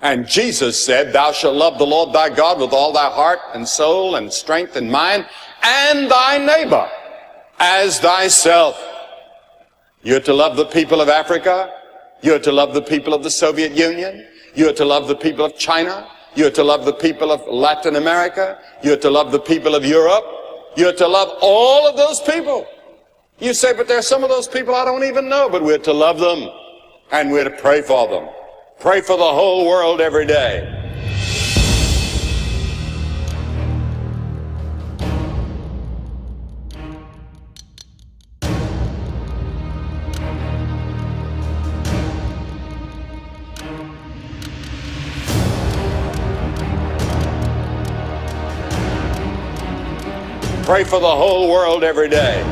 And Jesus said, thou shalt love the Lord thy God with all thy heart and soul and strength and mind, and thy neighbor as thyself. You're to love the people of Africa. You're to love the people of the Soviet Union. You're to love the people of China. You're to love the people of Latin America. You're to love the people of Europe. You're to love all of those people. You say, but there's some of those people I don't even know, but we're to love them and we're to pray for them. Pray for the whole world every day. Pray for the whole world every day.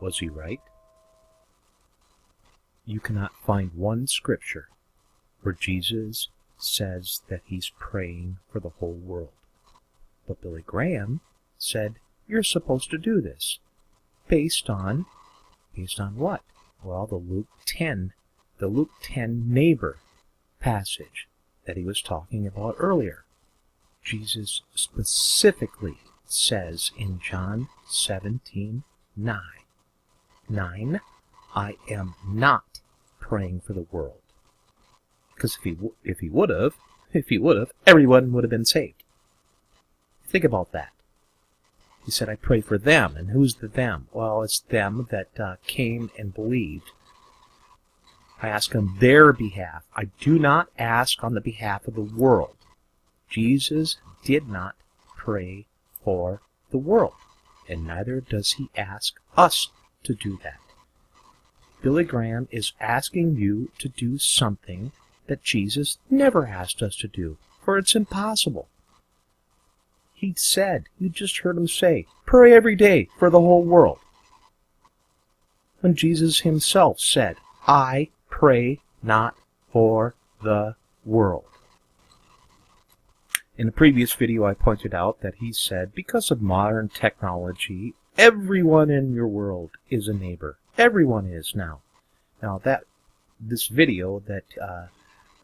Was he right? You cannot find one scripture where Jesus says that he's praying for the whole world. But Billy Graham said you're supposed to do this. Based on what? Well, the Luke 10 neighbor passage that he was talking about earlier. Jesus specifically says in John 17:9, I am not praying for the world. Because if he would have, everyone would have been saved. Think about that. He said, I pray for them. And who's the them? Well, it's them that came and believed. I ask on their behalf. I do not ask on the behalf of the world. Jesus did not pray for the world. And neither does he ask us to do that. Billy Graham is asking you to do something that Jesus never asked us to do, for it's impossible. He said, you just heard him say, pray every day for the whole world. When Jesus himself said, I pray not for the world. In the previous video I pointed out that he said, because of modern technology, everyone in your world is a neighbor. Everyone is now. Now this video that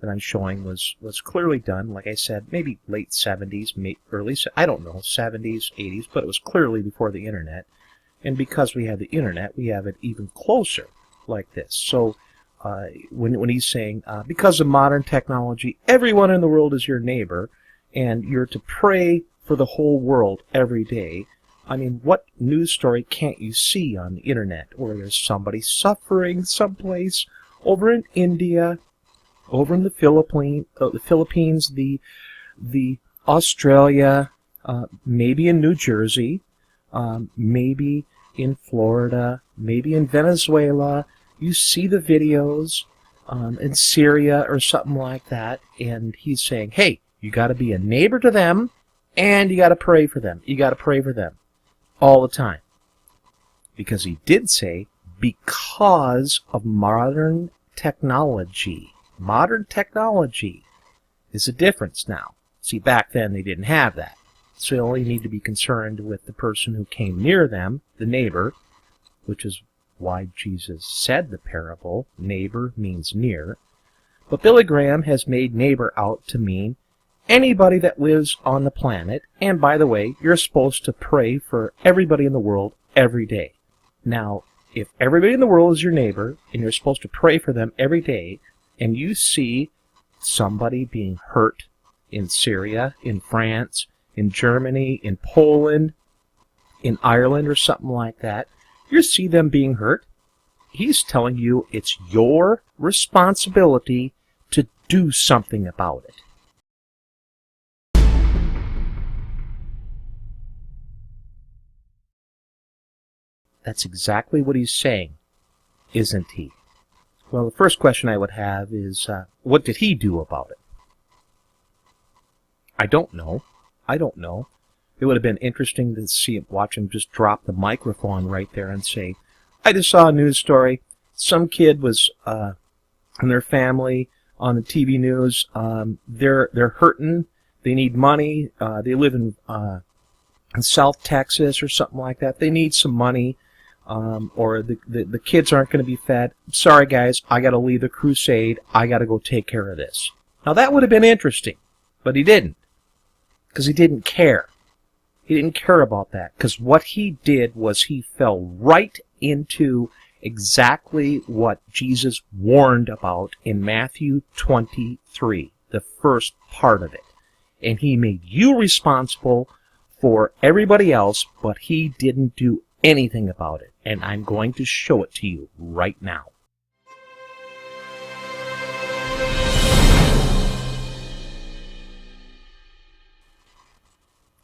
I'm showing was clearly done, like I said, maybe late 70s, early, I don't know, 70s, 80s, but it was clearly before the internet. And because we have the internet, we have it even closer like this. So when he's saying, because of modern technology, everyone in the world is your neighbor, and you're to pray for the whole world every day, I mean, what news story can't you see on the internet where there's somebody suffering someplace over in India, over in the Philippines, the Australia, maybe in New Jersey, maybe in Florida, maybe in Venezuela. You see the videos in Syria or something like that, and he's saying, hey, you got to be a neighbor to them, and you got to pray for them. You got to pray for them all the time. Because he did say, because of modern technology. Modern technology is a difference now. See, back then they didn't have that. So you only need to be concerned with the person who came near them, the neighbor, which is why Jesus said the parable. Neighbor means near. But Billy Graham has made neighbor out to mean anybody that lives on the planet. And by the way, you're supposed to pray for everybody in the world every day. Now, if everybody in the world is your neighbor, and you're supposed to pray for them every day, and you see somebody being hurt in Syria, in France, in Germany, in Poland, in Ireland or something like that, you see them being hurt. He's telling you it's your responsibility to do something about it. That's exactly what he's saying, isn't he? Well, the first question I would have is, what did he do about it? I don't know. I don't know. It would have been interesting to watch him just drop the microphone right there and say, I just saw a news story. Some kid was and their family on the TV news. They're hurting. They need money. They live in South Texas or something like that. They need some money. Or the kids aren't going to be fed. Sorry, guys, I got to leave the crusade. I got to go take care of this. Now, that would have been interesting, but he didn't, because he didn't care. He didn't care about that, because what he did was he fell right into exactly what Jesus warned about in Matthew 23, the first part of it. And he made you responsible for everybody else, but he didn't do anything about it. And I'm going to show it to you right now.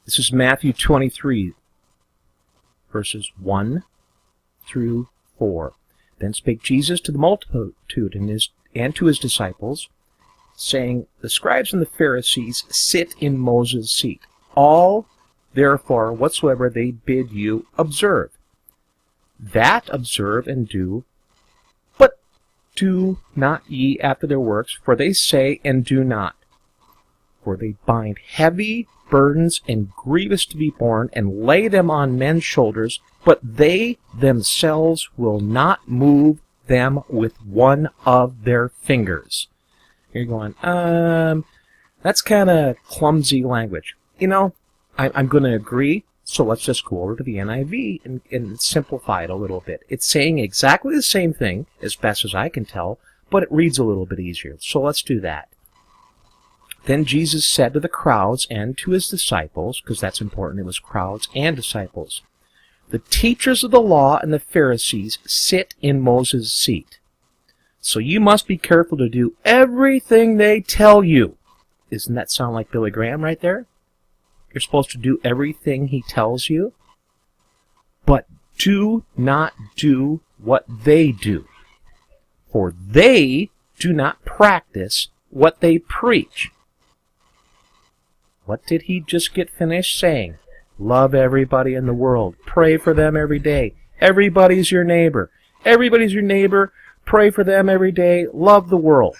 This is Matthew 23, verses 1 through 4. Then spake Jesus to the multitude and to his disciples, saying, The scribes and the Pharisees sit in Moses' seat. All, therefore, whatsoever they bid you, observe. That observe and do, but do not ye after their works, for they say and do not. For they bind heavy burdens and grievous to be borne, and lay them on men's shoulders, but they themselves will not move them with one of their fingers. You're going, that's kind of clumsy language. You know, I'm going to agree. So let's just go over to the NIV and simplify it a little bit. It's saying exactly the same thing, as best as I can tell, but it reads a little bit easier. So let's do that. Then Jesus said to the crowds and to his disciples, because that's important, it was crowds and disciples, the teachers of the law and the Pharisees sit in Moses' seat. So you must be careful to do everything they tell you. Doesn't that sound like Billy Graham right there? You're supposed to do everything he tells you, but do not do what they do, for they do not practice what they preach. What did he just get finished saying? Love everybody in the world. Pray for them every day. Everybody's your neighbor. Everybody's your neighbor. Pray for them every day. Love the world.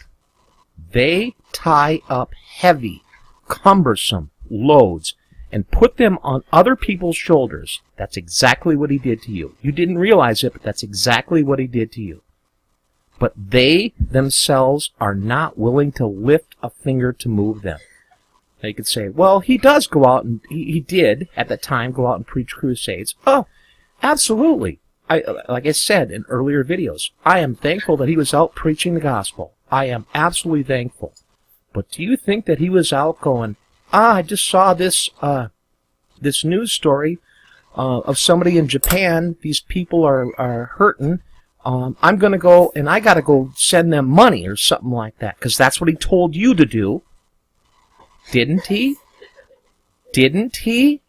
They tie up heavy, cumbersome loads and put them on other people's shoulders. That's exactly what he did to you. You didn't realize it, but that's exactly what he did to you. But they themselves are not willing to lift a finger to move them. Now you could say, well, he does go out, and he did at the time go out and preach crusades. Oh, absolutely. Like I said in earlier videos, I am thankful that he was out preaching the gospel. I am absolutely thankful. But do you think that he was out going, I just saw this this news story of somebody in Japan. These people are hurting. I'm going to go, and I got to go send them money or something like that, because that's what he told you to do. Didn't he? Didn't he?